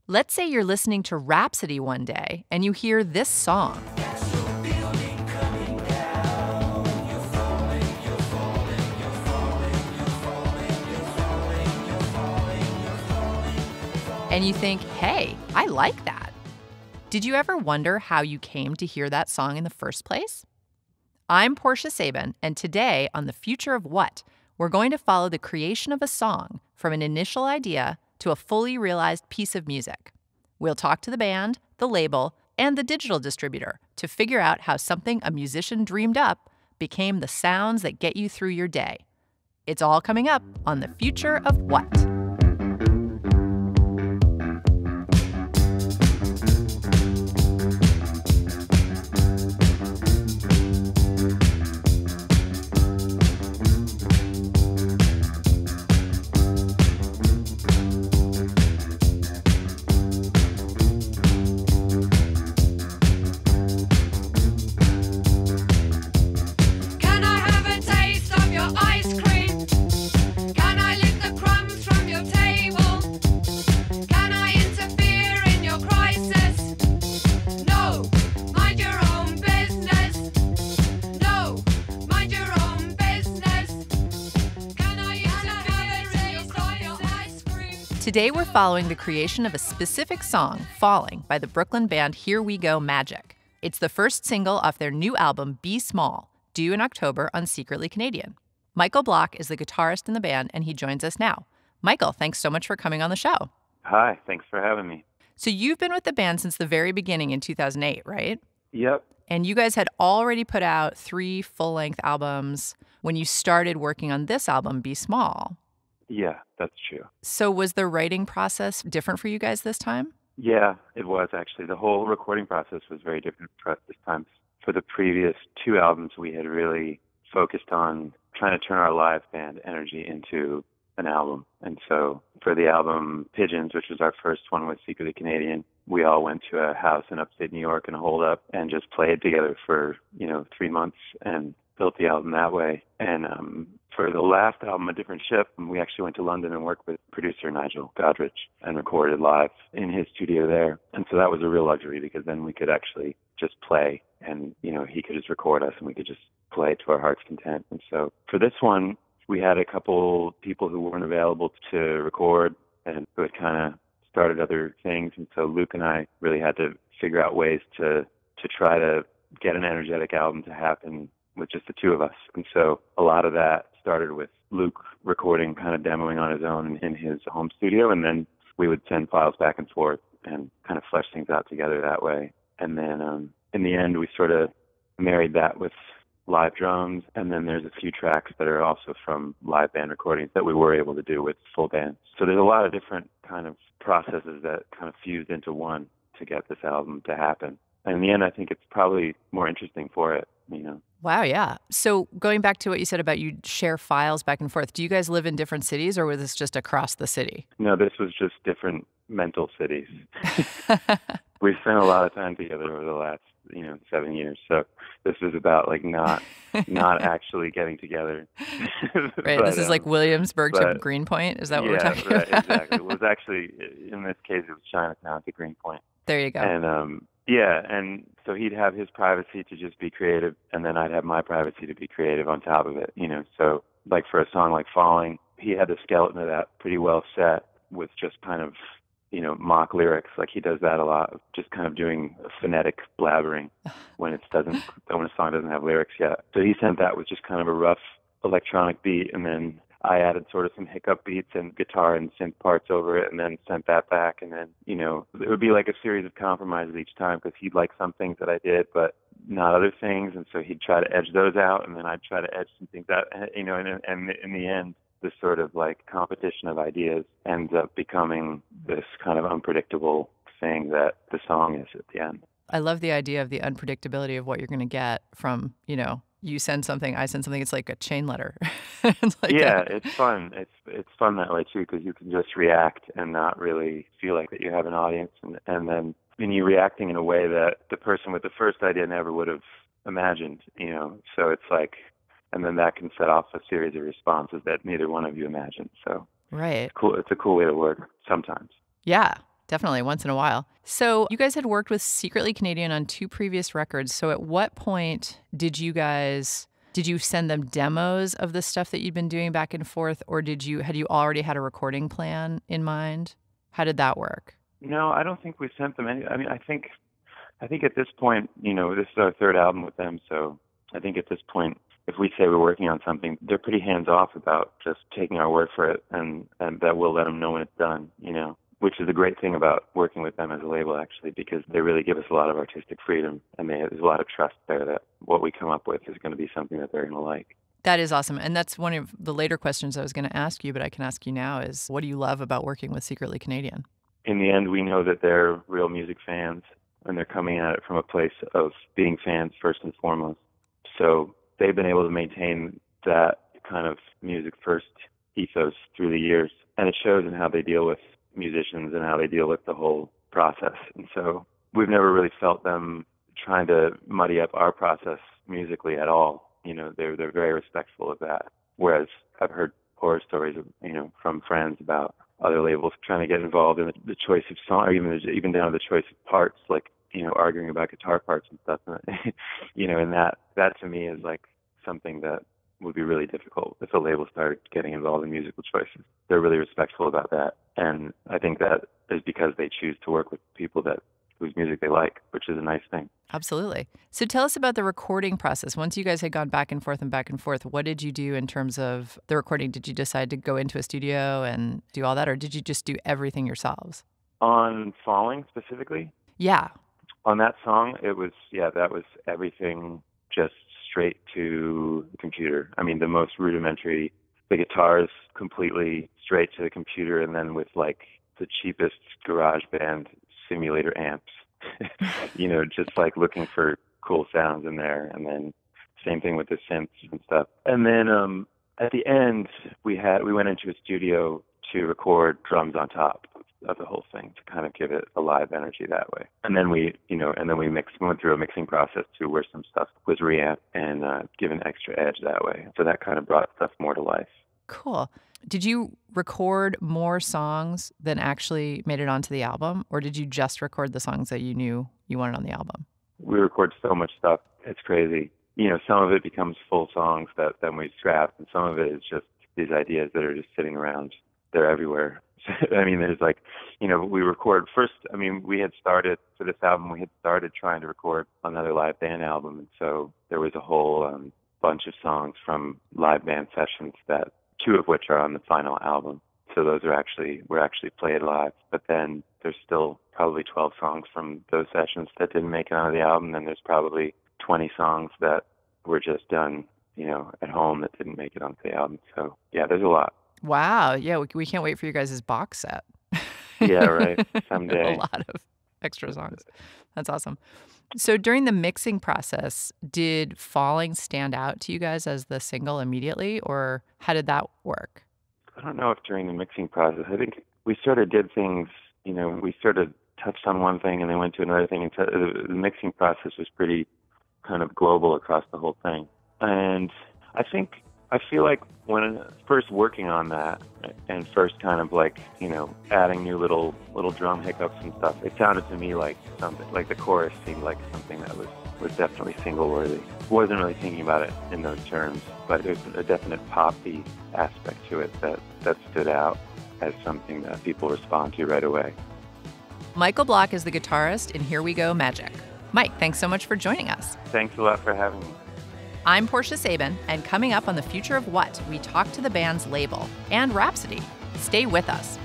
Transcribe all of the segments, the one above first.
Let's say you're listening to Rhapsody one day and you hear this song. And you think, hey, I like that. Did you ever wonder how you came to hear that song in the first place? I'm Portia Sabin, and today on The Future of What, we're going to follow the creation of a song from an initial idea to a fully realized piece of music. We'll talk to the band, the label, and the digital distributor to figure out how something a musician dreamed up became the sounds that get you through your day. It's all coming up on The Future of What. Today we're following the creation of a specific song, Falling, by the Brooklyn band Here We Go Magic. It's the first single off their new album, Be Small, due in October on Secretly Canadian. Michael Block is the guitarist in the band, and he joins us now. Michael, thanks so much for coming on the show. Hi, thanks for having me. So you've been with the band since the very beginning in 2008, right? Yep. And you guys had already put out 3 full-length albums when you started working on this album, Be Small. Yeah, that's true. So was the writing process different for you guys this time? Yeah, it was actually. The whole recording process was very different for us this time. For the previous 2 albums, we had really focused on trying to turn our live band energy into an album. And so for the album Pigeons, which was our first one with Secretly Canadian, we all went to a house in upstate New York and holed up and just played together for, 3 months and built the album that way. And for the last album, A Different Ship, we actually went to London and worked with producer Nigel Godrich and recorded live in his studio there. And so that was a real luxury because then we could actually just play and, he could just record us and we could just play to our heart's content. And so for this one, we had a couple people who weren't available to record and who had kind of started other things. And so Luke and I really had to figure out ways to try to get an energetic album to happen with just the 2 of us. And so a lot of that started with Luke recording, kind of demoing on his own in his home studio, and then we would send files back and forth and kind of flesh things out together that way. And then in the end, we sort of married that with live drums, and then there's a few tracks that are also from live band recordings that we were able to do with full bands. So there's a lot of different kind of processes that kind of fused into one to get this album to happen. And in the end, I think it's probably more interesting for it, Wow, yeah. So going back to what you said about you share files back and forth, do you guys live in different cities or was this just across the city? No, this was just different mental cities. We've spent a lot of time together over the last, 7 years. So this is about not actually getting together. Right. This is like Williamsburg to Greenpoint. Is that what we're talking about? Yeah, exactly. It was actually, in this case, it was Chinatown to Greenpoint. There you go. And and so he'd have his privacy to just be creative, and then I'd have my privacy to be creative on top of it, So like for a song like Falling, he had the skeleton of that pretty well set with just kind of, mock lyrics. Like he does that a lot, just kind of doing phonetic blabbering when a song doesn't have lyrics yet. So he sent that with just kind of a rough electronic beat, and then I added sort of some hiccup beats and guitar and synth parts over it and then sent that back. And then, it would be like a series of compromises each time because he'd like some things that I did, but not other things. And so he'd try to edge those out and then I'd try to edge some things out, and in the end, this sort of like competition of ideas ends up becoming this kind of unpredictable thing that the song is at the end. I love the idea of the unpredictability of what you're going to get from, you send something, I send something. It's like a chain letter. It's fun. It's fun that way too because you can just react and not really feel like that you have an audience, and then you're reacting in a way that the person with the first idea never would have imagined. So it's like, and then that can set off a series of responses that neither one of you imagined. So right, cool. It's a cool way to work sometimes. Yeah. definitely once in a while. So you guys had worked with Secretly Canadian on 2 previous records. So at what point did you send them demos of the stuff that you'd been doing back and forth, or had you already had a recording plan in mind? How did that work? No, I don't think we sent them any. I mean, I think at this point, this is our 3rd album with them, so I think at this point, if we say we're working on something, they're pretty hands off about just taking our word for it, and that we'll let them know when it's done, which is a great thing about working with them as a label, actually, because they really give us a lot of artistic freedom, and there's a lot of trust there that what we come up with is going to be something that they're going to like. That is awesome. And that's one of the later questions I was going to ask you, but I can ask you now is, what do you love about working with Secretly Canadian? In the end, we know that they're real music fans, and they're coming at it from a place of being fans first and foremost. So they've been able to maintain that kind of music first ethos through the years, and it shows in how they deal with musicians and how they deal with the whole process. And so we've never really felt them trying to muddy up our process musically at all. They're very respectful of that. Whereas I've heard horror stories, from friends about other labels trying to get involved in the choice of song, or even down to the choice of parts, like, arguing about guitar parts and stuff. And that to me is like something that would be really difficult if a label started getting involved in musical choices. They're really respectful about that. And I think that is because they choose to work with people whose music they like, which is a nice thing. Absolutely. So tell us about the recording process. Once you guys had gone back and forth, what did you do in terms of the recording? Did you decide to go into a studio and do all that, or did you just do everything yourselves? On Falling specifically? Yeah. On that song, that was everything just straight to the computer. I mean, the most rudimentary, the guitars completely straight to the computer, and then with like the cheapest GarageBand simulator amps, just like looking for cool sounds in there. And then same thing with the synths and stuff. And then at the end, we went into a studio to record drums on top of the whole thing to kind of give it a live energy that way. And then we went through a mixing process too, where some stuff was reamped and given extra edge that way. So that kind of brought stuff more to life. Cool. Did you record more songs than actually made it onto the album, or did you just record the songs that you knew you wanted on the album? We record so much stuff. It's crazy. Some of it becomes full songs that then we scrap, and some of it is just these ideas that are just sitting around. They're everywhere. I mean, there's like, we record first. I mean, we had started for this album, trying to record another live band album. And so there was a whole bunch of songs from live band sessions, that 2 of which are on the final album. So those were actually played live. But then there's still probably 12 songs from those sessions that didn't make it onto the album. And there's probably 20 songs that were just done, at home that didn't make it onto the album. So yeah, there's a lot. Wow. Yeah, we can't wait for you guys' box set. Yeah, right. Someday. A lot of extra songs. That's awesome. So during the mixing process, did Falling stand out to you guys as the single immediately, or how did that work? I don't know if during the mixing process. I think we sort of did things, we sort of touched on one thing and then went to another thing. And the mixing process was pretty kind of global across the whole thing. And I feel like when first working on that and first kind of like, adding new little drum hiccups and stuff, it sounded to me like something, like the chorus seemed like something that was definitely single worthy. Wasn't really thinking about it in those terms, but there's a definite poppy aspect to it that stood out as something that people respond to right away. Michael Block is the guitarist in Here We Go Magic. Mike, thanks so much for joining us. Thanks a lot for having me. I'm Portia Sabin, and coming up on The Future of What, we talk to the band's label and Rhapsody. Stay with us.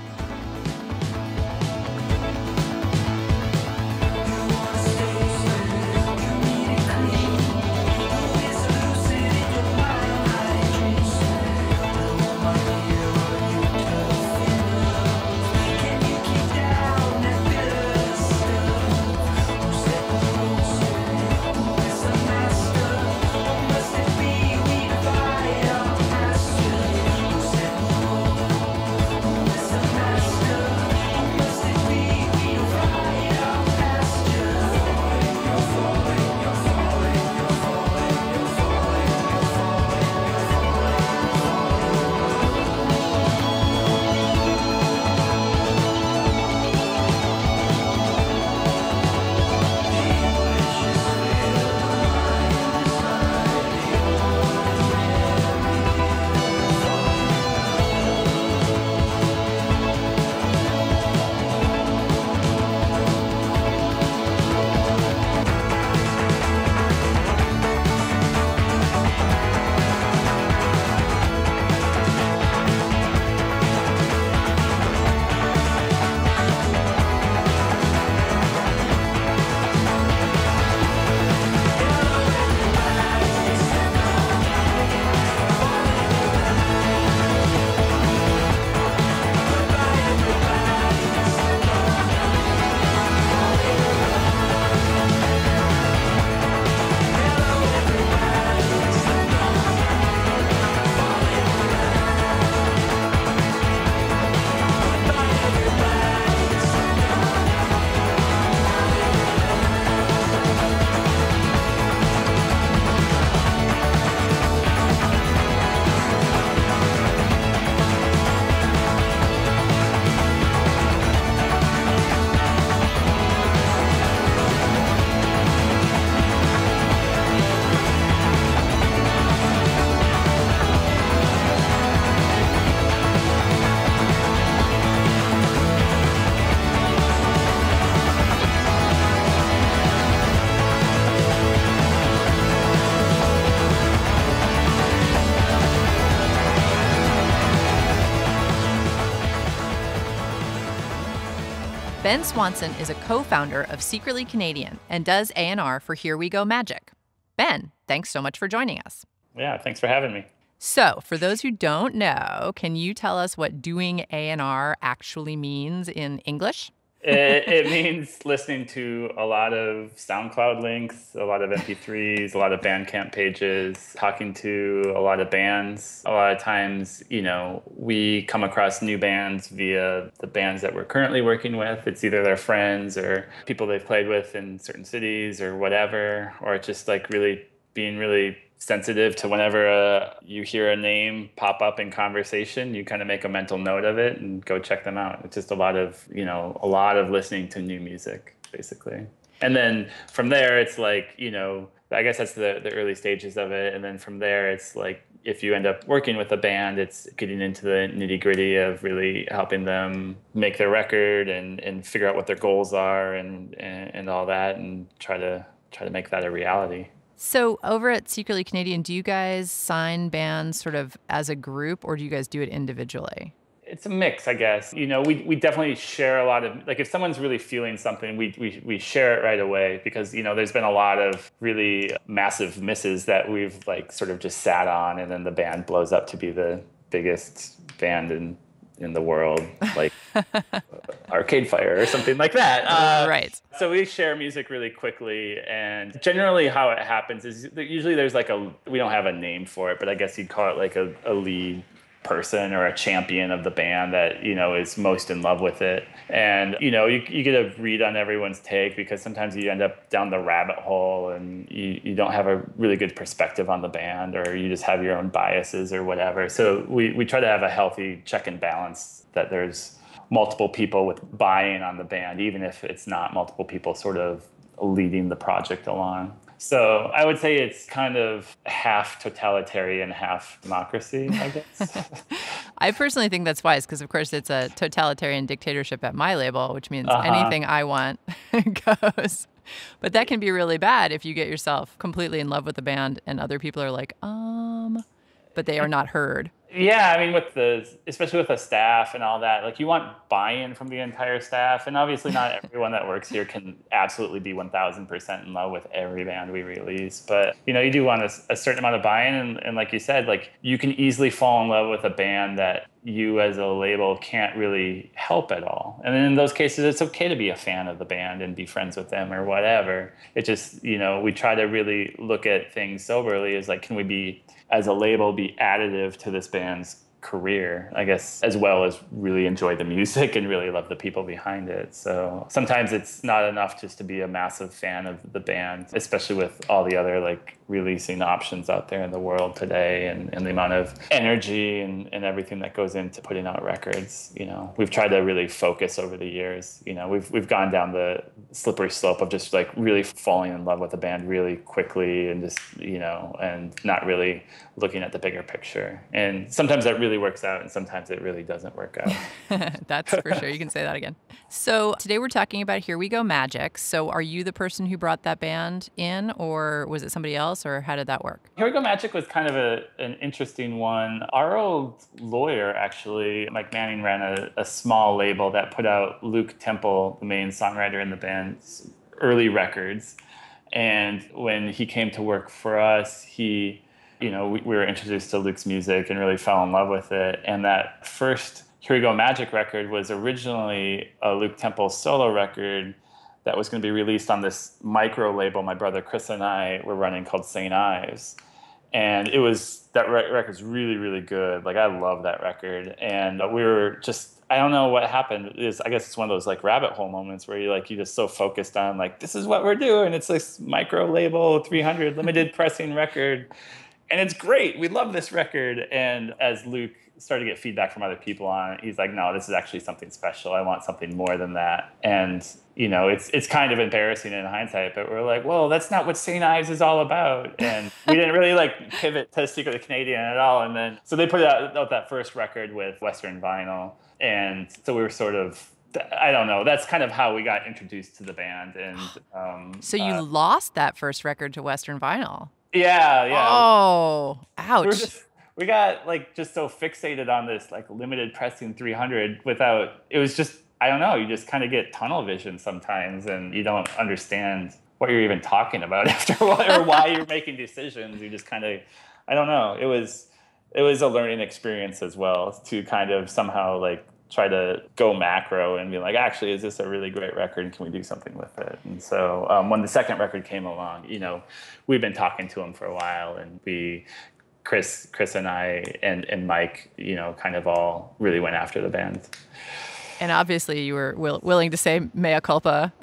Ben Swanson is a co-founder of Secretly Canadian and does A&R for Here We Go Magic. Ben, thanks so much for joining us. Yeah, thanks for having me. So, for those who don't know, can you tell us what doing A&R actually means in English? It means listening to a lot of SoundCloud links, a lot of MP3s, a lot of Bandcamp pages, talking to a lot of bands. A lot of times, we come across new bands via the bands that we're currently working with. It's either their friends or people they've played with in certain cities or whatever, or it's just like really being really sensitive to whenever you hear a name pop up in conversation, you kind of make a mental note of it and go check them out. It's just a lot of listening to new music, basically. And then from there, it's like, I guess that's the early stages of it. And then from there, it's like, if you end up working with a band, it's getting into the nitty gritty of really helping them make their record and figure out what their goals are and all that, and try to make that a reality. So over at Secretly Canadian, do you guys sign bands sort of as a group, or do you guys do it individually? It's a mix, I guess. We definitely share a lot of, like, if someone's really feeling something, we share it right away, because, there's been a lot of really massive misses that we've like sort of just sat on, and then the band blows up to be the biggest band in the world, like Arcade Fire or something like that. Right. So we share music really quickly, and generally how it happens is usually there's like we don't have a name for it, but I guess you'd call it like a lead person or a champion of the band that, is most in love with it. And, you get a read on everyone's take, because sometimes you end up down the rabbit hole and you don't have a really good perspective on the band, or you just have your own biases or whatever. So we try to have a healthy check and balance, that there's multiple people with buy-in on the band, even if it's not multiple people sort of leading the project along. So I would say it's kind of half totalitarian, half democracy, I guess. I personally think that's wise, because, of course, it's a totalitarian dictatorship at my label, which means anything I want goes. But that can be really bad if you get yourself completely in love with the band and other people are like, but they are not heard. Yeah, I mean, especially with the staff and all that, like, you want buy-in from the entire staff, and obviously not everyone that works here can absolutely be 1,000% in love with every band we release, but you do want a certain amount of buy-in, and like you said, like, you can easily fall in love with a band that you as a label can't really help at all. And then in those cases, it's okay to be a fan of the band and be friends with them or whatever. It just, we try to really look at things soberly, as like, can we be, as a label, be additive to this band's career, I guess, as well as really enjoy the music and really love the people behind it. So sometimes it's not enough just to be a massive fan of the band, especially with all the other like releasing options out there in the world today, and the amount of energy and everything that goes into putting out records. We've tried to really focus over the years. We've gone down the slippery slope of just like really falling in love with a band really quickly, and just, and not really looking at the bigger picture. And sometimes that really works out, and sometimes it really doesn't work out. That's for sure. You can say that again. So today we're talking about Here We Go Magic. So are you the person who brought that band in, or was it somebody else, or how did that work? Here We Go Magic was kind of an interesting one. Our old lawyer, actually, Mike Manning, ran a small label that put out Luke Temple, the main songwriter in the band's early records. And when he came to work for us, we were introduced to Luke's music and really fell in love with it. And that first Here We Go Magic record was originally a Luke Temple solo record that was going to be released on this micro label my brother Chris and I were running, called St. Ives. And it was, that record's really, really good. Like, I love that record. And we were just, I don't know what happened. I guess it's one of those like rabbit hole moments where you're just so focused on like, this is what we're doing. It's this micro label, 300 limited pressing record. And it's great. We love this record. And as Luke started to get feedback from other people on it, he's like, no, this is actually something special. I want something more than that. And, it's kind of embarrassing in hindsight, but we're like, well, that's not what St. Ives is all about. And we didn't really like pivot to Secretly Canadian at all. And then, so they put out that first record with Western Vinyl. And so we were sort of, I don't know, that's kind of how we got introduced to the band. And so you lost that first record to Western Vinyl. Yeah. Oh, ouch. We got just so fixated on this like limited pressing 300 it was just I don't know, you just kind of get tunnel vision sometimes and you don't understand what you're even talking about after a while or why you're making decisions. You just kind of, I don't know. It was a learning experience as well to kind of somehow like try to go macro and be like, actually, is this a really great record? Can we do something with it? And so when the second record came along, we've been talking to him for a while, and Chris and I and Mike, kind of all really went after the band. And obviously you were willing to say mea culpa,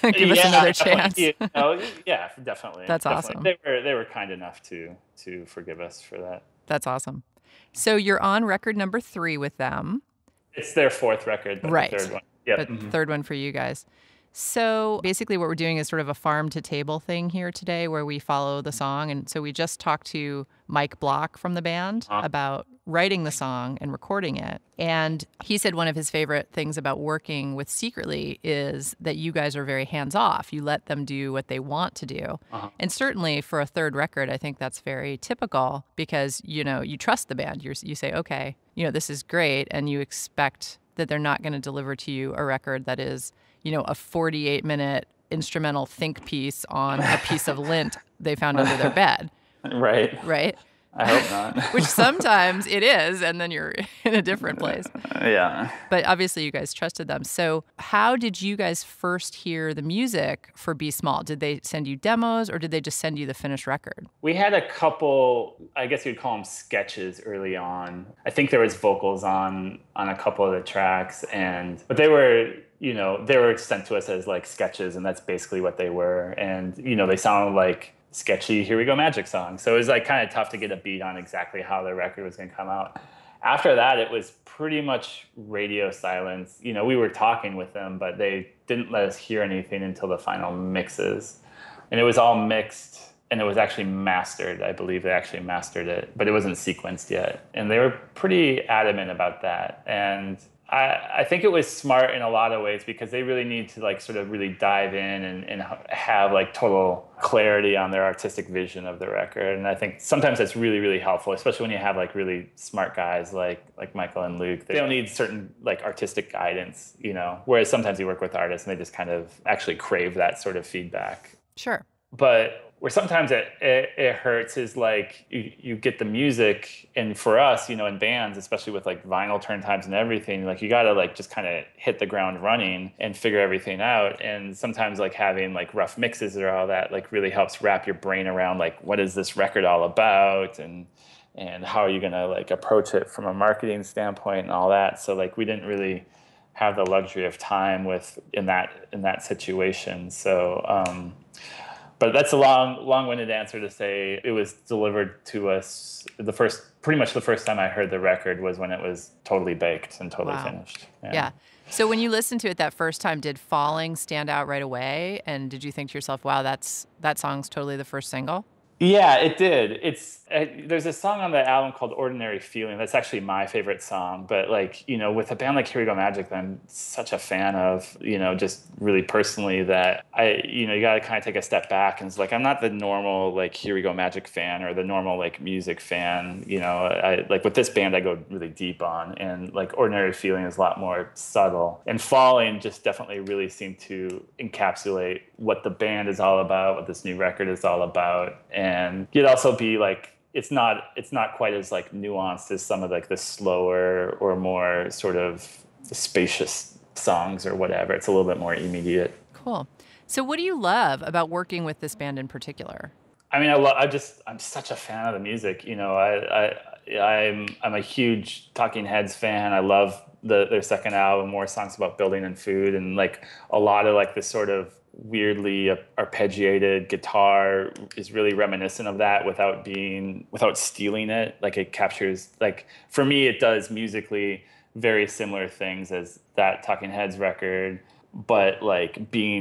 give us another chance. Yeah, definitely. That's definitely. awesome. They were kind enough to forgive us for that. That's awesome. So you're on record number 3 with them. It's their 4th record, but right. The 3rd one. Yep. But third one for you guys. So basically what we're doing is sort of a farm to table thing here today where we follow the song. And so we just talked to Mike Block from the band about writing the song and recording it. And he said one of his favorite things about working with Secretly is that you guys are very hands-off. You let them do what they want to do. And certainly for a third record, I think that's very typical because, you trust the band. You say, okay, this is great. And you expect that they're not going to deliver to you a record that is, a 48-minute instrumental think piece on a piece of lint they found under their bed. Right. I hope not. Which sometimes it is, and then you're in a different place. Yeah. But obviously you guys trusted them. So how did you guys first hear the music for Be Small? Did they send you demos, or did they just send you the finished record? We had a couple, I guess you'd call them sketches early on. I think there was vocals on a couple of the tracks, but they were, they were sent to us as like sketches, and that's basically what they were. And, they sounded like sketchy Here We Go Magic songs. So it was like kind of tough to get a beat on exactly how the record was going to come out. After that, it was pretty much radio silence. We were talking with them, but they didn't let us hear anything until the final mixes. And it was all mixed, and it was actually mastered. I believe they actually mastered it, but it wasn't sequenced yet. And they were pretty adamant about that. And I think it was smart in a lot of ways because they really need to like sort of really dive in and have like total clarity on their artistic vision of the record. And I think sometimes that's really, really helpful, especially when you have like really smart guys like Michael and Luke. They don't need certain like artistic guidance, whereas sometimes you work with artists and they just kind of actually crave that sort of feedback. Sure. But where sometimes it hurts is like you get the music, and for us, in bands, especially with like vinyl turntimes and everything, like you gotta like just kind of hit the ground running and figure everything out. And sometimes like having like rough mixes or all that like really helps wrap your brain around like what is this record all about and how are you gonna like approach it from a marketing standpoint and all that. So like we didn't really have the luxury of time in that situation. So but that's a long-winded answer to say it was delivered to us pretty much the first time I heard the record was when it was totally baked and totally finished. Yeah. So when you listened to it that first time, did Falling stand out right away? And did you think to yourself, wow, that song's totally the first single? Yeah, it did. There's a song on the album called Ordinary Feeling. That's actually my favorite song. But like, with a band like Here We Go Magic that I'm such a fan of, just really personally that you got to kind of take a step back and it's like, I'm not the normal like Here We Go Magic fan or the normal like music fan. I like with this band, I go really deep on, and like Ordinary Feeling is a lot more subtle. And Falling just definitely really seemed to encapsulate what the band is all about, what this new record is all about. And you'd also be like, it's not quite as like nuanced as some of like the slower or more sort of spacious songs or whatever. It's a little bit more immediate. Cool. So what do you love about working with this band in particular? I mean, I'm such a fan of the music. I'm a huge Talking Heads fan. I love their second album, More Songs About Building and Food, and like a lot of like this sort of weirdly arpeggiated guitar is really reminiscent of that without stealing it. Like it captures, like for me, it does musically very similar things as that Talking Heads record, but like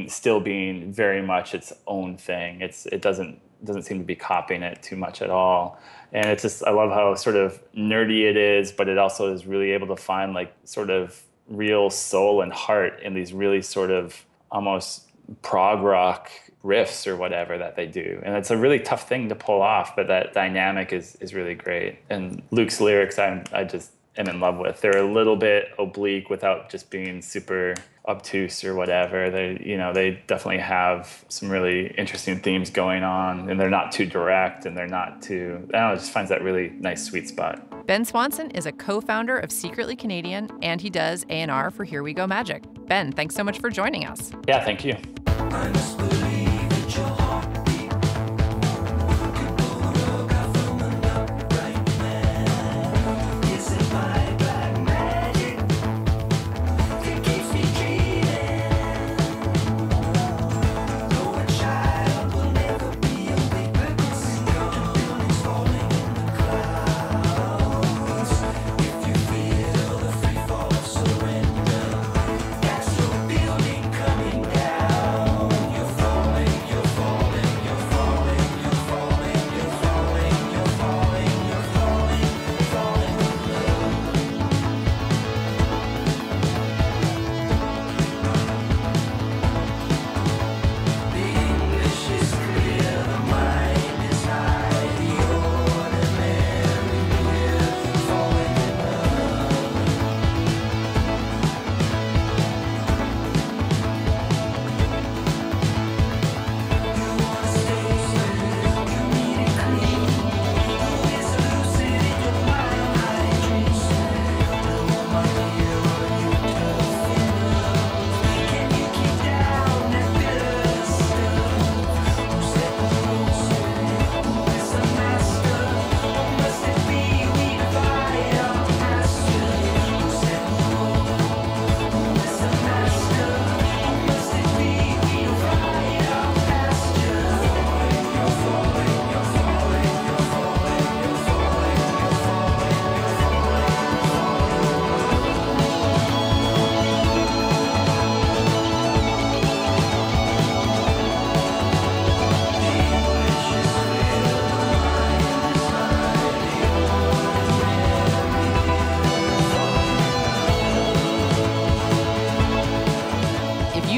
still being very much its own thing. It doesn't seem to be copying it too much at all. And it's just, I love how sort of nerdy it is, but it also is really able to find like sort of real soul and heart in these really sort of almost prog rock riffs or whatever that they do. And it's a really tough thing to pull off, but that dynamic is really great. And Luke's lyrics, I just am in love with. They're a little bit oblique without just being super obtuse or whatever. They definitely have some really interesting themes going on, and they're not too direct, and they're not too, I don't know, it just finds that really nice sweet spot. Ben Swanson is a co-founder of Secretly Canadian, and he does A&R for Here We Go Magic. Ben, thanks so much for joining us. Yeah, thank you.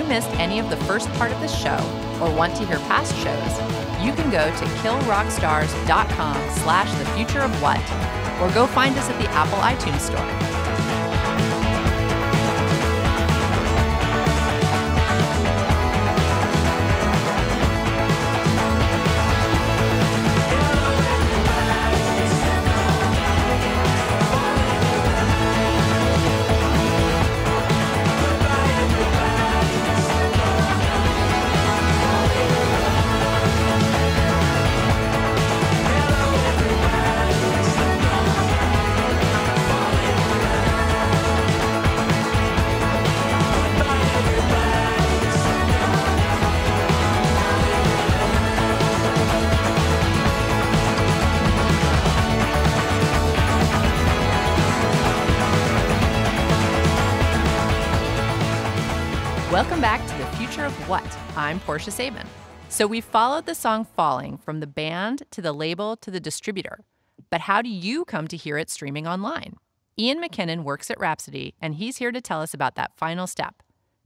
Missed any of the first part of this show or want to hear past shows, you can go to killrockstars.com/thefutureofwhat or go find us at the Apple iTunes Store. Welcome back to The Future of What? I'm Portia Sabin. So we followed the song Falling from the band to the label to the distributor. But how do you come to hear it streaming online? Ian McKinnon works at Rhapsody, and he's here to tell us about that final step.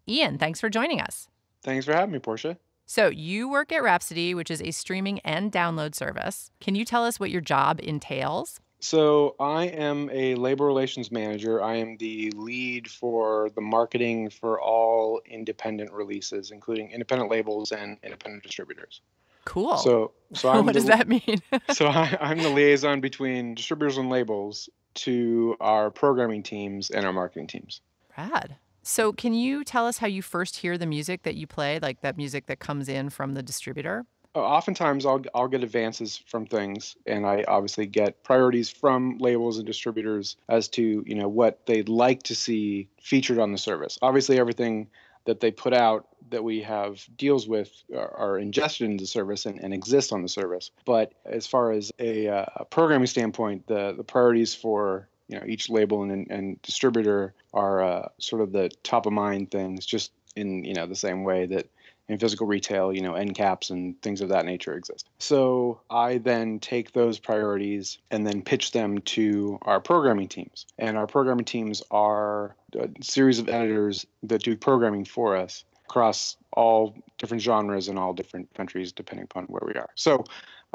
Ian, thanks for joining us. Thanks for having me, Portia. So you work at Rhapsody, which is a streaming and download service. Can you tell us what your job entails? So I am a labor relations manager. I am the lead for the marketing for all independent releases, including independent labels and independent distributors. Cool. So I'm what does that mean? I'm the liaison between distributors and labels to our programming teams and our marketing teams. Rad. So can you tell us how you first hear the music that you play, like that music that comes in from the distributor? Oftentimes I'll get advances from things, and I obviously get priorities from labels and distributors as to, what they'd like to see featured on the service. Obviously everything that they put out that we have deals with are ingested into the service and exist on the service. But as far as a programming standpoint, the priorities for each label and distributor are sort of the top of mind things, just in the same way that in physical retail, end caps and things of that nature exist. So I then take those priorities and then pitch them to our programming teams. And our programming teams are a series of editors that do programming for us across all different genres in all different countries, depending upon where we are. So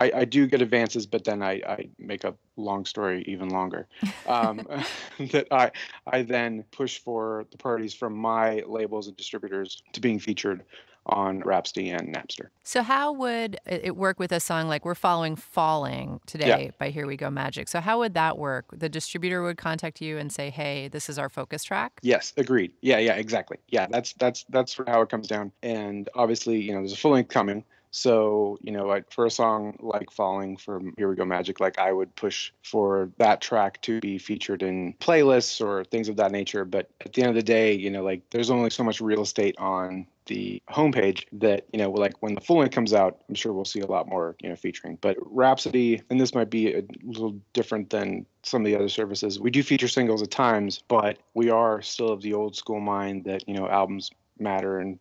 I do get advances, but then I make a long story even longer. Um, that I then push for the parties from my labels and distributors to being featured on Rhapsody and Napster. So how would it work with a song like We're Following Falling Today by Here We Go Magic? So how would that work? The distributor would contact you and say, hey, this is our focus track? Yes, agreed. Yeah, exactly. Yeah, that's sort of how it comes down. And obviously, there's a full length coming. So, like for a song like Falling from Here We Go Magic, like I would push for that track to be featured in playlists or things of that nature. But at the end of the day, like there's only so much real estate on the homepage that, like when the full length comes out, I'm sure we'll see a lot more, featuring. But Rhapsody, and this might be a little different than some of the other services, we do feature singles at times, but we are still of the old school mind that, albums matter and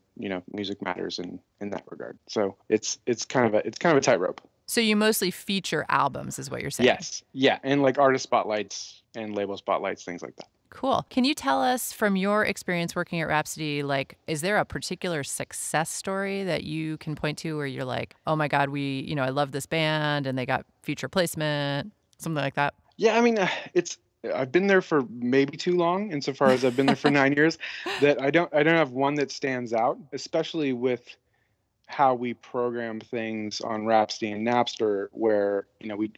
music matters in that regard. So it's kind of a tightrope. So you mostly feature albums is what you're saying? Yes. Yeah. And like artist spotlights and label spotlights, things like that. Cool. Can you tell us from your experience working at Rhapsody, like, is there a particular success story that you can point to where you're like, oh my God, I love this band and they got feature placement, something like that? Yeah. I mean, I've been there for maybe too long, insofar as I've been there for 9 years, that I don't have one that stands out, especially with how we program things on Rhapsody and Napster, where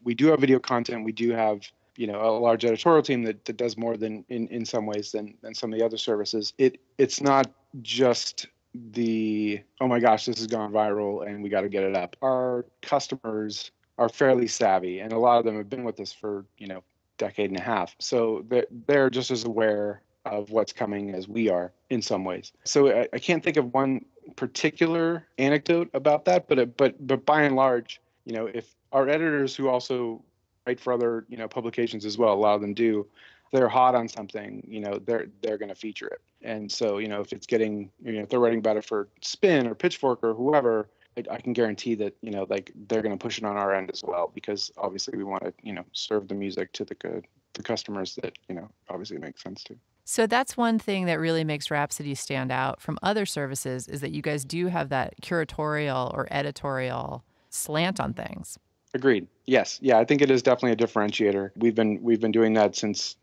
we do have video content, we do have a large editorial team that does more than in some ways than some of the other services. It's not just the, oh my gosh, this has gone viral and we got to get it up. Our customers are fairly savvy, and a lot of them have been with us for decade and a half. So they're just as aware of what's coming as we are in some ways. So I can't think of one particular anecdote about that, but by and large, if our editors who also write for other publications as well, a lot of them do, they're hot on something, they're going to feature it. And so if it's getting, if they're writing about it for Spin or Pitchfork or whoever, I can guarantee that like they're going to push it on our end as well, because obviously we want to serve the music to the customers that obviously it makes sense to. So that's one thing that really makes Rhapsody stand out from other services, is that you guys do have that curatorial or editorial slant on things. Agreed. Yes. Yeah, I think it is definitely a differentiator. We've been doing that since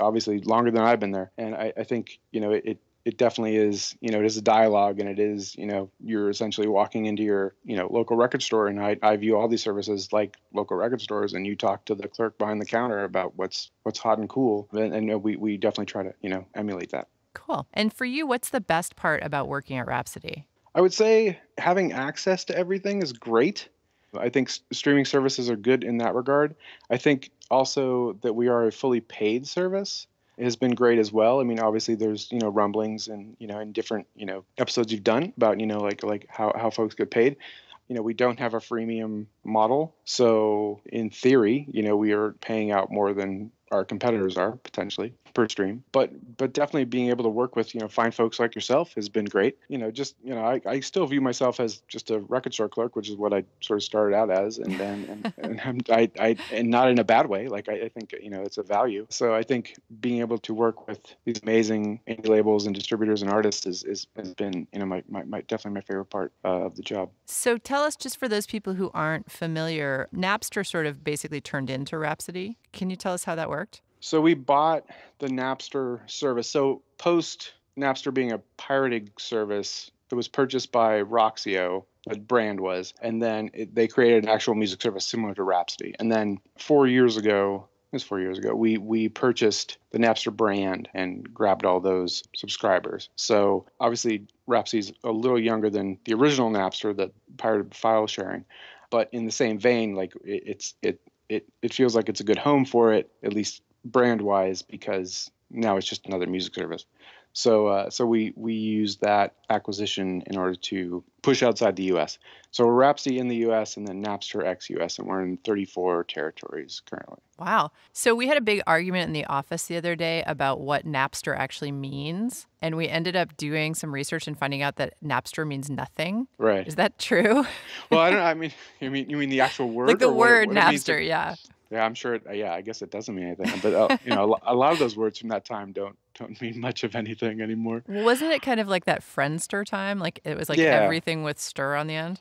obviously longer than I've been there, and I think it definitely is, it is a dialogue, and it is, you're essentially walking into your, local record store. And I view all these services like local record stores, and you talk to the clerk behind the counter about what's hot and cool. And we definitely try to, emulate that. Cool. And for you, what's the best part about working at Rhapsody? I would say having access to everything is great. I think streaming services are good in that regard. I think also that we are a fully paid service has been great as well. I mean, obviously there's, rumblings and, in different, episodes you've done about, like how folks get paid. We don't have a freemium model. So in theory, we are paying out more than our competitors are potentially per stream. But definitely being able to work with, fine folks like yourself has been great. I still view myself as just a record store clerk, which is what I sort of started out as. And then, and not in a bad way. Like, I think, it's a value. So I think being able to work with these amazing indie labels and distributors and artists has been, my definitely my favorite part of the job. So tell us, just for those people who aren't familiar, Napster sort of basically turned into Rhapsody. Can you tell us how that worked? So we bought the Napster service. So post Napster being a pirated service, it was purchased by Roxio, the brand was, and then they created an actual music service similar to Rhapsody. And then 4 years ago, we purchased the Napster brand and grabbed all those subscribers. So obviously Rhapsody's a little younger than the original Napster, the pirated file sharing, but in the same vein, like it feels like it's a good home for it, at least brand wise, because now it's just another music service. So we use that acquisition in order to push outside the U.S. So we're Rhapsody in the U.S. and then Napster ex-U.S. and we're in 34 territories currently. Wow. So we had a big argument in the office the other day about what Napster actually means. And we ended up doing some research and finding out that Napster means nothing. Right. Is that true? Well, I don't know. I mean, you mean the actual word? Like the word what Napster, yeah. Yeah, I'm sure. I guess it doesn't mean anything. But a lot of those words from that time don't mean much of anything anymore. Wasn't it kind of like that Friendster time? Like it was like everything with stir on the end?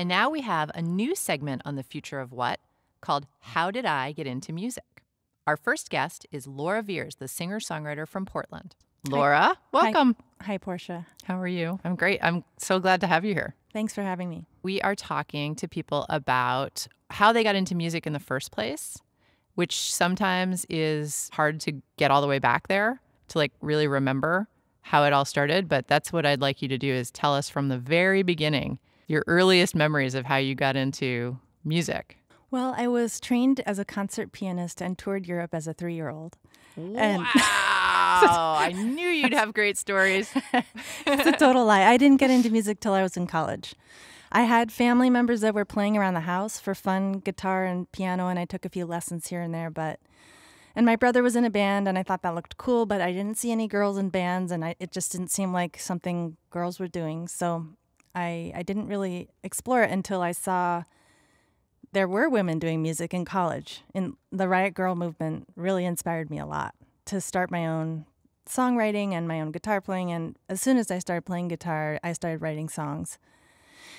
And now we have a new segment on the future of what, called How Did I Get Into Music? Our first guest is Laura Veers, the singer-songwriter from Portland. Laura, welcome. Hi, Portia. How are you? I'm great. I'm so glad to have you here. Thanks for having me. We are talking to people about how they got into music in the first place, which sometimes is hard to get all the way back there to like really remember how it all started. But that's what I'd like you to do, is tell us from the very beginning, your earliest memories of how you got into music. Well, I was trained as a concert pianist and toured Europe as a 3-year-old. And Wow. I knew you'd have great stories. it's a total lie. I didn't get into music till I was in college. I had family members that were playing around the house for fun, guitar and piano, and I took a few lessons here and there. And my brother was in a band, and I thought that looked cool, but I didn't see any girls in bands, and it just didn't seem like something girls were doing. So I didn't really explore it until I saw there were women doing music in college. And the Riot Girl movement really inspired me a lot to start my own songwriting and my own guitar playing. And as soon as I started playing guitar, I started writing songs.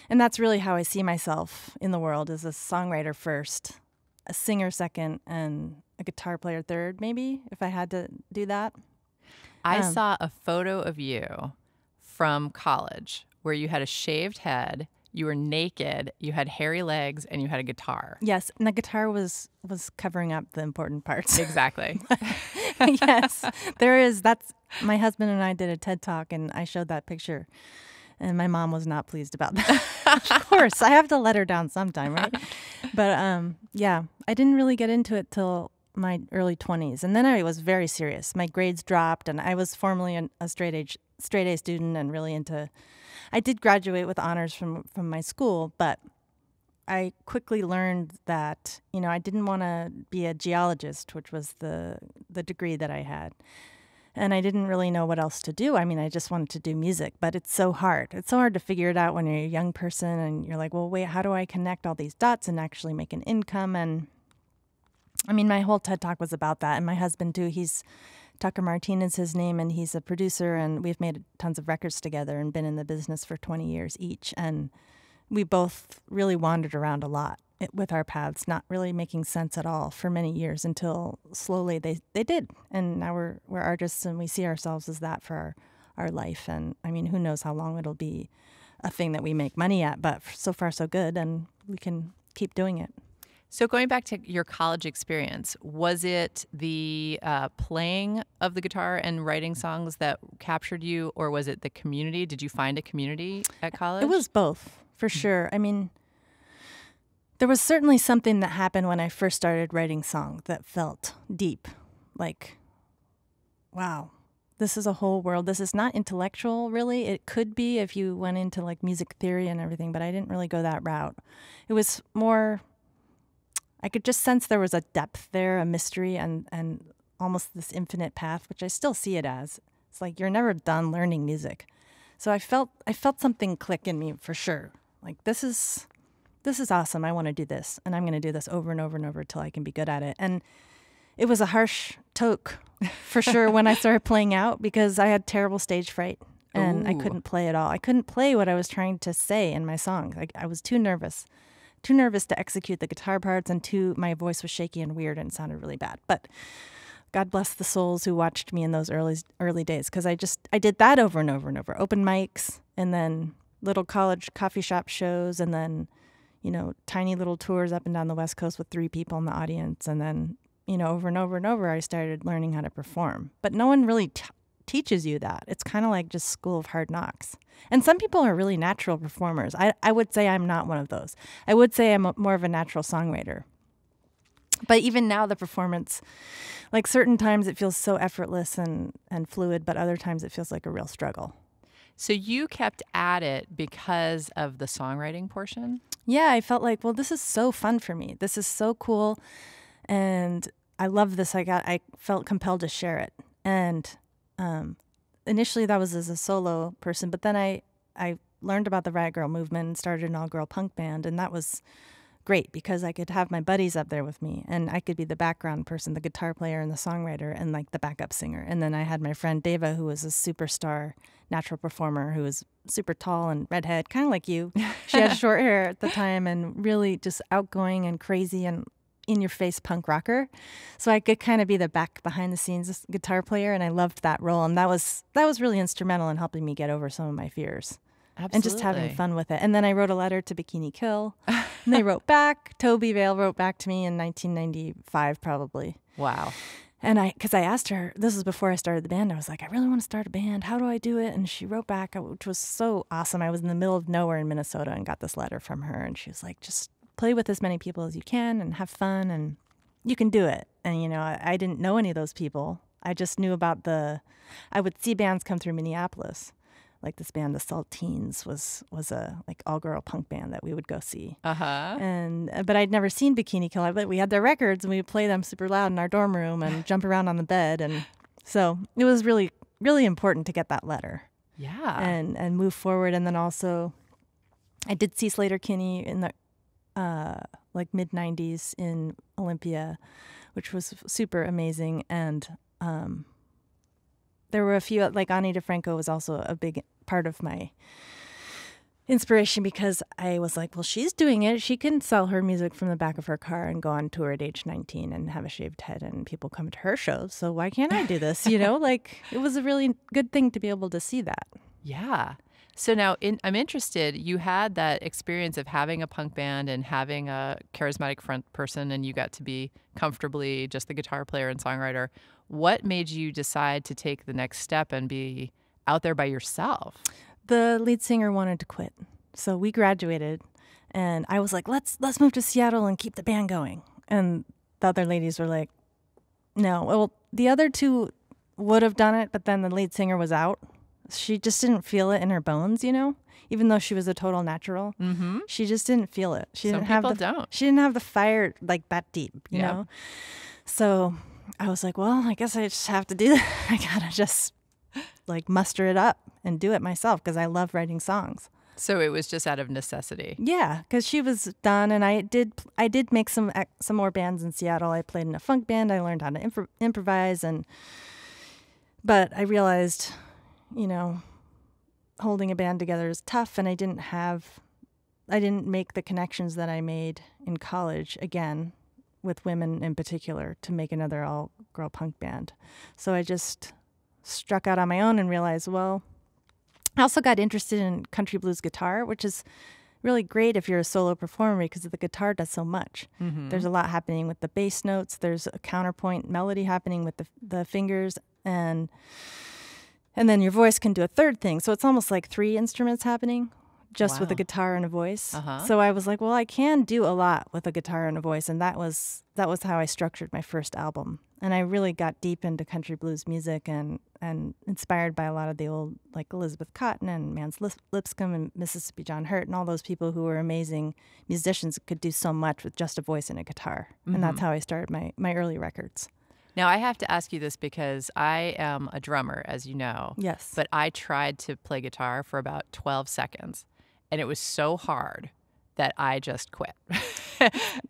And that's really how I see myself in the world, as a songwriter first, a singer second, and a guitar player third, maybe, if I had to do that. I saw a photo of you from college where you had a shaved head, you were naked, you had hairy legs, and you had a guitar. Yes, and the guitar was covering up the important parts. Exactly. Yes, there is. That's my husband and I did a TED Talk, and I showed that picture. And my mom was not pleased about that. Of course, I have to let her down sometime, right? But yeah, I didn't really get into it till my early 20s. And then I was very serious. My grades dropped, and I was formerly a straight A student and really into... I did graduate with honors from my school, but I quickly learned that, I didn't want to be a geologist, which was the degree that I had. And I didn't really know what else to do. I mean, I just wanted to do music, but it's so hard. It's so hard to figure it out when you're a young person and you're like, well, wait, how do I connect all these dots and actually make an income? And I mean, my whole TED Talk was about that. And my husband, too, he's Tucker Martinez, his name, and he's a producer, and we've made tons of records together and been in the business for 20 years each. And we both really wandered around a lot with our paths, not really making sense at all for many years, until slowly they did. And now we're artists, and we see ourselves as that for our life. And I mean, who knows how long it'll be a thing that we make money at, but so far so good, and we can keep doing it. So going back to your college experience, was it the playing of the guitar and writing songs that captured you, or was it the community? Did you find a community at college? It was both, for sure. I mean, there was certainly something that happened when I first started writing songs that felt deep. Like, wow, this is a whole world. This is not intellectual, really. It could be if you went into like music theory and everything, but I didn't really go that route. It was more... I could just sense there was a depth there, a mystery, and almost this infinite path, which I still see it as. It's like you're never done learning music. So I felt something click in me for sure. Like, this is awesome. I want to do this, and I'm going to do this over and over and over till I can be good at it. And it was a harsh toke for sure when I started playing out, because I had terrible stage fright and I couldn't play at all. I couldn't play what I was trying to say in my song. I was too nervous to execute the guitar parts, and my voice was shaky and weird and sounded really bad. But God bless the souls who watched me in those early days, because I did that over and over and over. Open mics, and then little college coffee shop shows, and then, tiny little tours up and down the West Coast with 3 people in the audience. And then, over and over and over, I started learning how to perform. But no one really teaches you that. It's kind of like just school of hard knocks. And some people are really natural performers. I would say I'm not one of those. I would say I'm more of a natural songwriter. But even now, the performance, like certain times it feels so effortless and fluid, but other times it feels like a real struggle. So you kept at it because of the songwriting portion? Yeah, I felt like, well, this is so fun for me. This is so cool. And I love this. I felt compelled to share it. And initially that was as a solo person, but then I learned about the Riot Girl movement and started an all-girl punk band, and that was great because I could have my buddies up there with me, and I could be the background person, the guitar player and the songwriter, and like the backup singer. And then I had my friend Deva, who was a superstar natural performer, who was super tall and redhead, kind of like you. She had short hair at the time and really just outgoing and crazy and in-your-face punk rocker. So I could kind of be the back behind the scenes guitar player, and I loved that role. And that was really instrumental in helping me get over some of my fears. Absolutely. And just having fun with it. And then I wrote a letter to Bikini Kill, and they wrote back. Toby Vale wrote back to me in 1995, probably. Wow. And because I asked her, this was before I started the band, I was like, I really want to start a band. How do I do it? And she wrote back, which was so awesome. I was in the middle of nowhere in Minnesota and got this letter from her. And she was like, just play with as many people as you can and have fun, and you can do it. And, you know, I didn't know any of those people. I just knew about I would see bands come through Minneapolis. Like this band, the Saltines, was a like all-girl punk band that we would go see. But I'd never seen Bikini Kill. But we had their records, and we would play them super loud in our dorm room and jump around on the bed. And so it was really, really important to get that letter. Yeah. And move forward. And then also, I did see Slater Kinney in the like mid-'90s in Olympia, which was super amazing. And there were a few, like Ani DeFranco was also a big part of my inspiration, because I was like, well, she's doing it. She can sell her music from the back of her car and go on tour at age 19 and have a shaved head, and people come to her shows. So why can't I do this? You know, like it was a really good thing to be able to see that. Yeah. So now I'm interested, you had that experience of having a punk band and having a charismatic front person, and you got to be comfortably just the guitar player and songwriter. What made you decide to take the next step and be out there by yourself? The lead singer wanted to quit. So we graduated, and I was like, let's move to Seattle and keep the band going. And the other ladies were like, no. Well, the other two would have done it, but then the lead singer was out. She just didn't feel it in her bones, you know? Even though she was a total natural, she just didn't feel it. She didn't have She didn't have the fire like that deep, you know? So I was like, well, I guess I just have to do that. I gotta just like muster it up and do it myself, because I love writing songs. So it was just out of necessity. Yeah, because she was done, and I did make some more bands in Seattle. I played in a funk band. I learned how to improvise, but I realized, you know, holding a band together is tough, and I didn't make the connections that I made in college again with women in particular to make another all-girl punk band. So I just struck out on my own and realized, well, I also got interested in country blues guitar, which is really great if you're a solo performer, because the guitar does so much. There's a lot happening with the bass notes. There's a counterpoint melody happening with the fingers, and then your voice can do a third thing. So it's almost like 3 instruments happening just with a guitar and a voice. So I was like, well, I can do a lot with a guitar and a voice. And that was how I structured my first album. And I really got deep into country blues music and inspired by a lot of the old, like Elizabeth Cotton and Mans Lipscomb and Mississippi John Hurt and all those people who were amazing musicians, could do so much with just a voice and a guitar. And that's how I started my early records. Now, I have to ask you this because I am a drummer, as you know. Yes. But I tried to play guitar for about 12 seconds, and it was so hard that I just quit.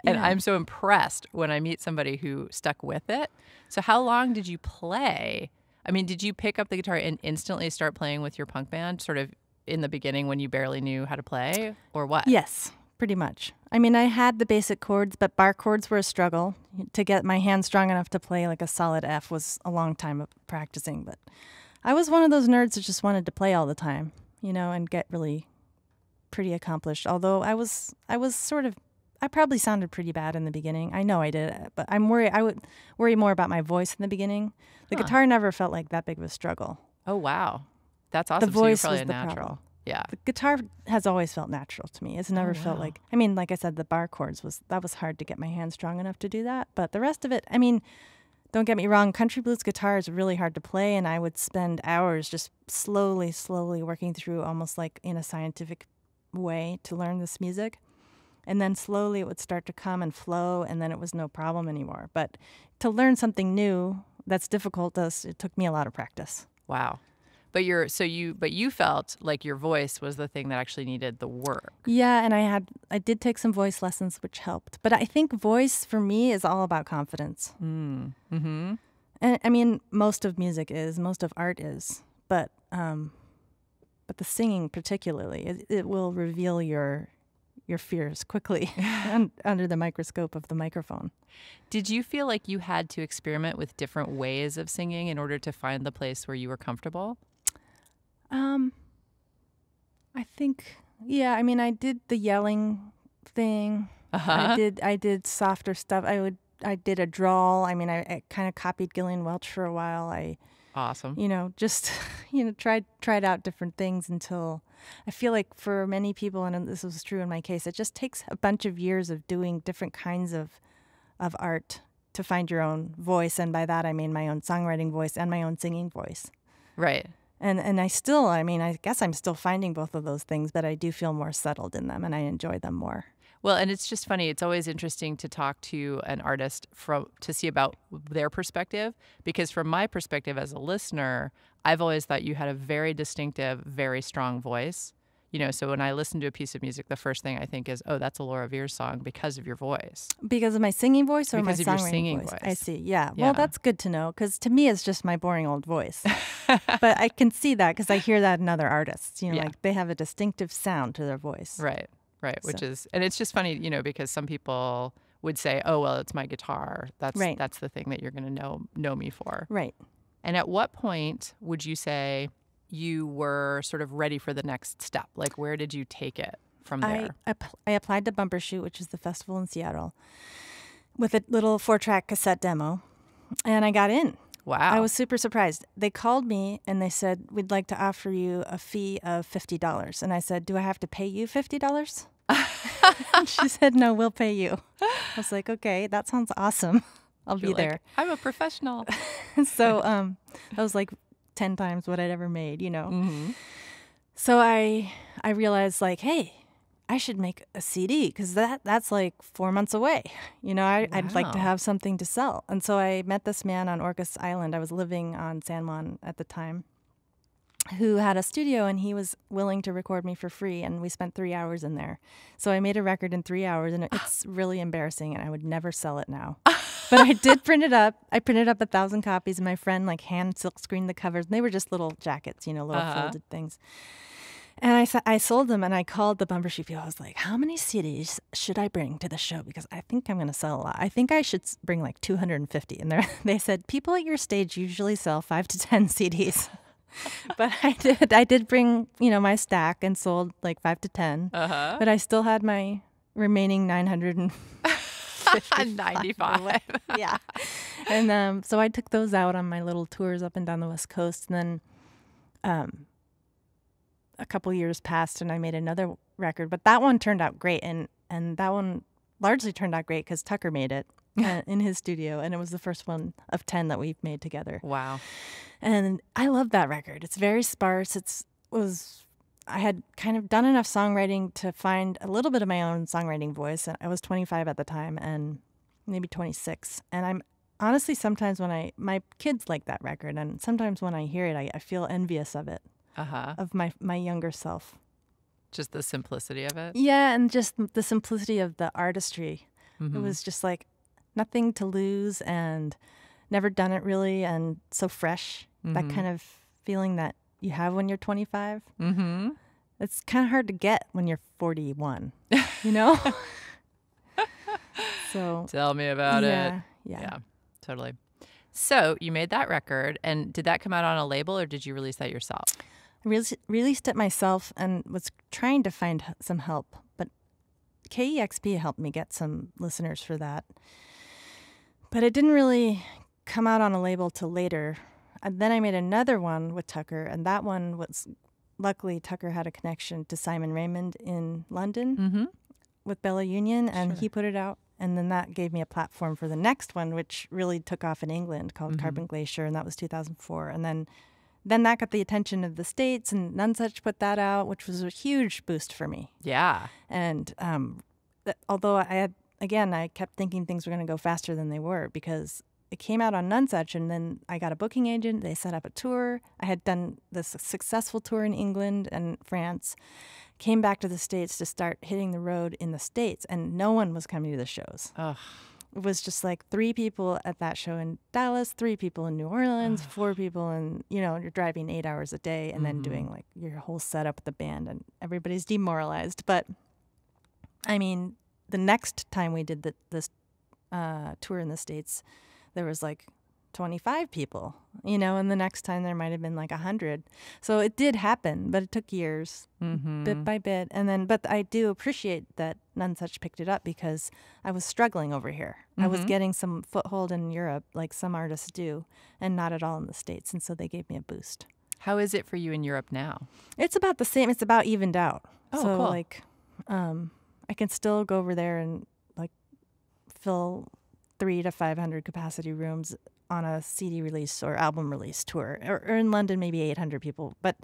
And I'm so impressed when I meet somebody who stuck with it. So how long did you play? I mean, did you pick up the guitar and instantly start playing with your punk band, sort of in the beginning when you barely knew how to play, or what? Yes. Pretty much. I mean, I had the basic chords, but bar chords were a struggle. To get my hand strong enough to play like a solid F was a long time of practicing. But I was one of those nerds that just wanted to play all the time, you know, and get really pretty accomplished. Although I probably sounded pretty bad in the beginning. I know I did, but I would worry more about my voice in the beginning. The guitar never felt like that big of a struggle. Oh, wow. That's awesome. The voice so you're was probably the a natural. problem. Yeah. The guitar has always felt natural to me. It's never felt like, I mean, like I said, the bar chords was hard to get my hand strong enough to do that. But the rest of it, I mean, don't get me wrong, country blues guitar is really hard to play, and I would spend hours just slowly working through, almost like in a scientific way, to learn this music. And then slowly it would start to come and flow, and then it was no problem anymore. But to learn something new that's difficult, it took me a lot of practice. Wow. But you felt like your voice was the thing that actually needed the work. Yeah, and I did take some voice lessons, which helped. But I think voice for me is all about confidence. And I mean, most of art is, but the singing particularly, it will reveal your your fears quickly under the microscope of the microphone. Did you feel like you had to experiment with different ways of singing in order to find the place where you were comfortable? I think, yeah. I mean, I did the yelling thing. Uh-huh. I did softer stuff. I did a drawl. I mean, I kind of copied Gillian Welch for a while. Awesome. Just tried out different things until I feel like for many people, and this was true in my case, it just takes a bunch of years of doing different kinds of art to find your own voice. And by that, I mean my own songwriting voice and my own singing voice. Right. And I guess I'm still finding both of those things, but I do feel more settled in them and I enjoy them more. Well, and it's just funny. It's always interesting to talk to an artist to see about their perspective, because from my perspective as a listener, I've always thought you had a very distinctive, very strong voice. So when I listen to a piece of music, the first thing I think is, oh, that's a Laura Vere song because of your voice. Because of my singing voice or because my of your songwriting singing voice? voice. I see. Yeah. Yeah. Well, that's good to know, because to me, it's just my boring old voice. But I can see that because I hear that in other artists. Yeah. Like they have a distinctive sound to their voice. Right. Which So. is, and it's just funny, because some people would say, oh, well, it's my guitar. That's Right. That's the thing that you're going to know me for. Right. And at what point would you say you were sort of ready for the next step? Like, where did you take it from there? I applied to Bumbershoot, which is the festival in Seattle, with a little 4-track cassette demo, and I got in. Wow. I was super surprised. They called me and they said, we'd like to offer you a fee of $50. And I said, do I have to pay you $50? And she said, no, we'll pay you. I was like, okay, that sounds awesome. I'll You're be there. like, I'm a professional. So that was like 10 times what I'd ever made, Mm-hmm. So I realized, like, hey, I should make a CD, because that's like 4 months away. I'd like to Wow. have something to sell. And so I met this man on Orcas Island. I was living on San Juan at the time, who had a studio, and he was willing to record me for free. And we spent 3 hours in there. So I made a record in 3 hours, and it's really embarrassing, and I would never sell it now. But I did print it up. I printed up 1,000 copies, and my friend hand silk screened the covers. And they were just little jackets, little folded things. And I sold them, and I called the Bumbershoot people. I was like, how many CDs should I bring to the show? Because I think I'm going to sell a lot. I think I should bring like 250. And they said, people at your stage usually sell 5 to 10 CDs. But I did bring, my stack and sold like 5 to 10. Uh-huh. But I still had my remaining 995. Yeah. And so I took those out on my little tours up and down the West Coast. And then a couple years passed, and I made another record. But that one turned out great. And that one largely turned out great because Tucker made it in his studio. And it was the first one of 10 that we've made together. Wow. And I love that record. It's very sparse. I had kind of done enough songwriting to find a little bit of my own songwriting voice. And I was 25 at the time, and maybe 26. And I'm honestly, sometimes when my kids like that record, and sometimes when I hear it, I feel envious of it, of my younger self. Just the simplicity of it? Yeah, and just the simplicity of the artistry. Mm-hmm. It was just like nothing to lose and never done it really, and so fresh. Mm-hmm. That kind of feeling that you have when you're 25. Mm-hmm. It's kind of hard to get when you're 41, So Tell me about it. Yeah. Totally. So you made that record, and did that come out on a label, or did you release that yourself? I released it myself and was trying to find some help, but KEXP helped me get some listeners for that. But it didn't really come out on a label till later. And then I made another one with Tucker, and that one was, luckily, Tucker had a connection to Simon Raymond in London with Bella Union, and he put it out. And then that gave me a platform for the next one, which really took off in England, called Carbon Glacier, and that was 2004. And then that got the attention of the States, and Nonesuch put that out, which was a huge boost for me. Yeah. And although I kept thinking things were going to go faster than they were, because it came out on Nonesuch, and then I got a booking agent. They set up a tour. I had done this successful tour in England and France, came back to the States to start hitting the road in the States, and no one was coming to the shows. Ugh. It was just like 3 people at that show in Dallas, 3 people in New Orleans, 4 people, and you're driving 8 hours a day and then doing like your whole setup with the band, and everybody's demoralized. But I mean, the next time we did this tour in the States, there was like 25 people, and the next time there might have been like 100. So it did happen, but it took years, bit by bit. But I do appreciate that None Such picked it up because I was struggling over here. I was getting some foothold in Europe, like some artists do, and not at all in the States. And so they gave me a boost. How is it for you in Europe now? It's about the same. It's about evened out. Oh, so cool. like, I can still go over there and like fill 300 to 500 capacity rooms on a CD release or album release tour, or in London maybe 800 people. But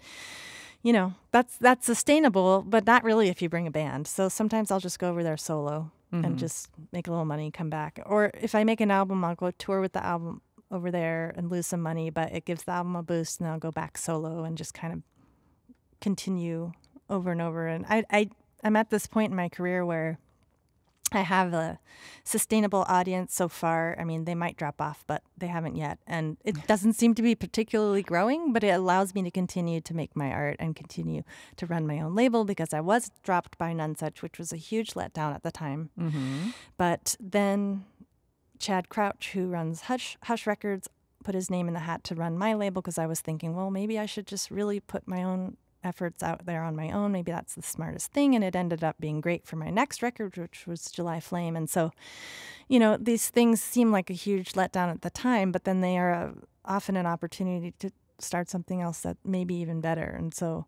that's sustainable, but not really if you bring a band. So sometimes I'll just go over there solo and just make a little money, come back. Or if I make an album, I'll go tour with the album over there and lose some money, but it gives the album a boost, and I'll go back solo and just kind of continue over and over. And I'm at this point in my career where I have a sustainable audience so far. I mean, they might drop off, but they haven't yet. And it doesn't seem to be particularly growing, but it allows me to continue to make my art and continue to run my own label, because I was dropped by None Such, which was a huge letdown at the time. But then Chad Crouch, who runs Hush Records, put his name in the hat to run my label, because I was thinking, well, maybe I should just really put my own efforts out there on my own. Maybe that's the smartest thing. And it ended up being great for my next record, which was July Flame. And so, these things seem like a huge letdown at the time, but then they are often an opportunity to start something else that may be even better. And so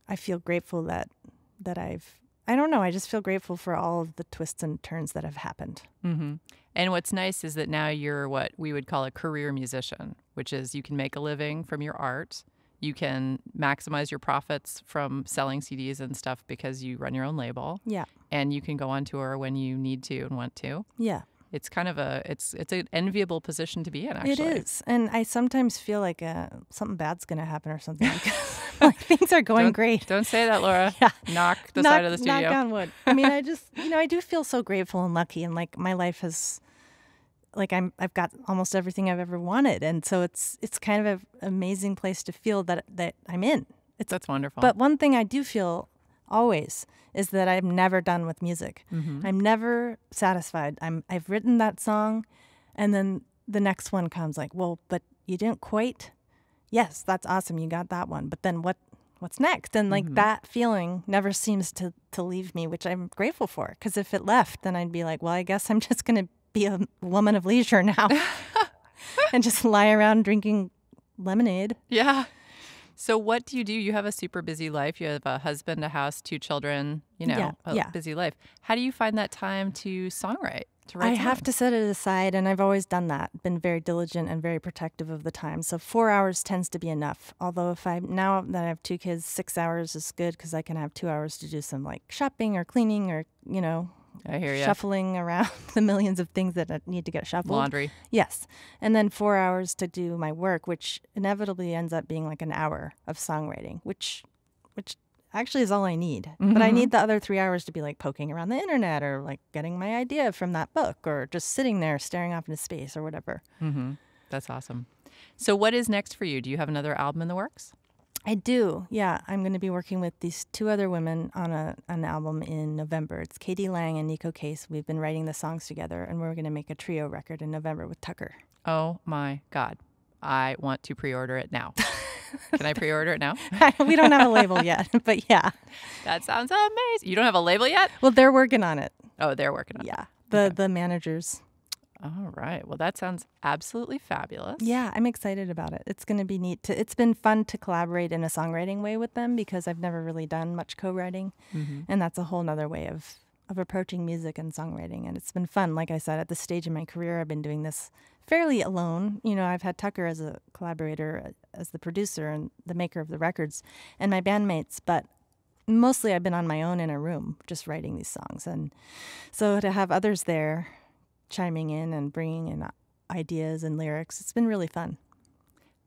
I feel grateful that I don't know, I just feel grateful for all of the twists and turns that have happened. And what's nice is that now you're what we would call a career musician, which is you can make a living from your art. You can maximize your profits from selling CDs and stuff because you run your own label. Yeah. And you can go on tour when you need to and want to. Yeah. It's kind of it's an enviable position to be in, actually. It is. And I sometimes feel like something bad's going to happen or something, because like, things are going great. Don't say that, Laura. Yeah. Knock the side of the studio. Knock on wood. I mean, I just, I do feel so grateful and lucky, and like my life has, like I've got almost everything I've ever wanted. And so it's kind of an amazing place to feel that I'm in. That's wonderful. But one thing I do feel always is that I'm never done with music. I'm never satisfied. I've written that song, and then the next one comes like, well, but you didn't quite. Yes, that's awesome. You got that one. But then what's next? And like that feeling never seems to leave me, which I'm grateful for. Because if it left, then I'd be like, well, I guess I'm just going to be a woman of leisure now and just lie around drinking lemonade. Yeah. So what do? You have a super busy life. You have a husband, a house, 2 children, a busy life. How do you find that time to songwrite, to write I songs? have to set it aside, and I've always done that, been very diligent and very protective of the time. So 4 hours tends to be enough. Although now that I have 2 kids, 6 hours is good, because I can have 2 hours to do some like shopping or cleaning or, I hear you. shuffling around the millions of things that need to get shuffled. Laundry. Yes. And then 4 hours to do my work, which inevitably ends up being like an hour of songwriting, which actually is all I need. But I need the other 3 hours to be like poking around the internet, or like getting my idea from that book, or just sitting there staring off into space or whatever. That's awesome. So what is next for you? Do you have another album in the works? I do. Yeah, I'm going to be working with these 2 other women on an album in November. It's Katie Lang and Nico Case. We've been writing the songs together, and we're going to make a trio record in November with Tucker. Oh my God. I want to pre-order it now. Can I pre-order it now? We don't have a label yet, but yeah. That sounds amazing. You don't have a label yet? Well, they're working on it. Oh, they're working on it. Yeah, the managers. All right. Well, that sounds absolutely fabulous. Yeah, I'm excited about it. It's going to be neat. It's been fun to collaborate in a songwriting way with them, because I've never really done much co-writing. And that's a whole nother way of approaching music and songwriting. And it's been fun. Like I said, at this stage in my career, I've been doing this fairly alone. I've had Tucker as a collaborator, as the producer and the maker of the records, and my bandmates, but mostly I've been on my own in a room just writing these songs. And so to have others there chiming in and bringing in ideas and lyrics, it's been really fun.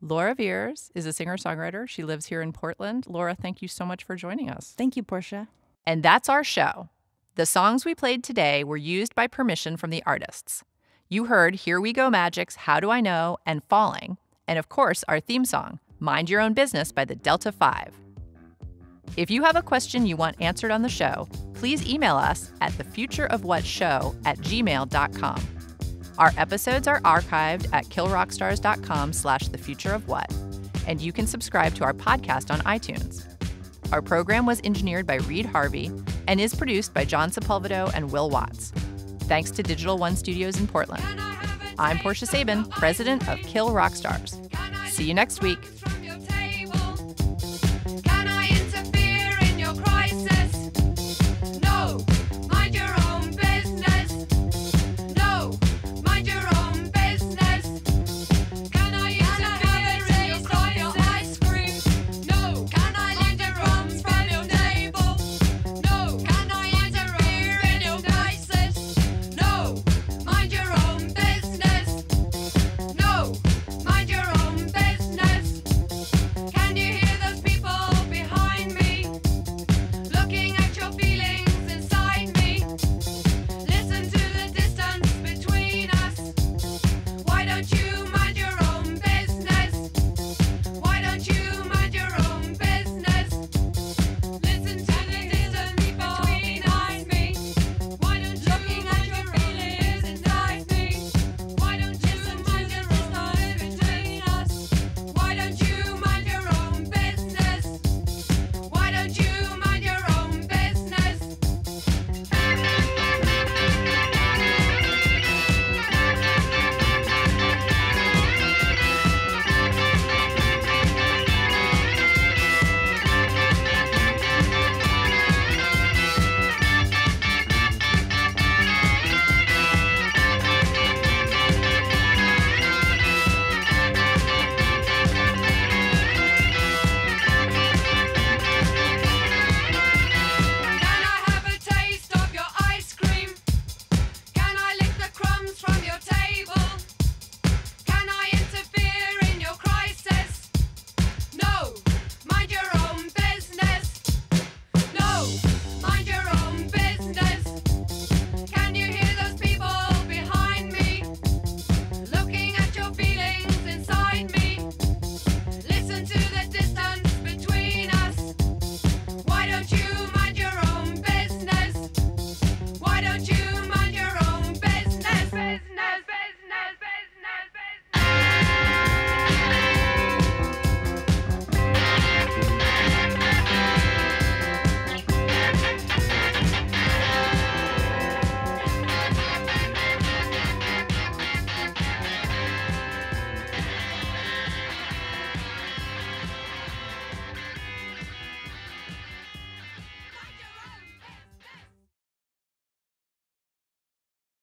Laura Veers is a singer-songwriter. She lives here in Portland. Laura, thank you so much for joining us. Thank you, Portia. And that's our show. The songs we played today were used by permission from the artists. You heard Here We Go Magic's How Do I Know and Falling, and of course our theme song, Mind Your Own Business by the Delta 5. If you have a question you want answered on the show, please email us at thefutureofwhatshow@gmail.com. Our episodes are archived at killrockstars.com/thefutureofwhat, and you can subscribe to our podcast on iTunes. Our program was engineered by Reed Harvey and is produced by John Sepulvedo and Will Watts. Thanks to Digital One Studios in Portland. I'm Portia Sabin, president of Kill Rock Stars. See you next week.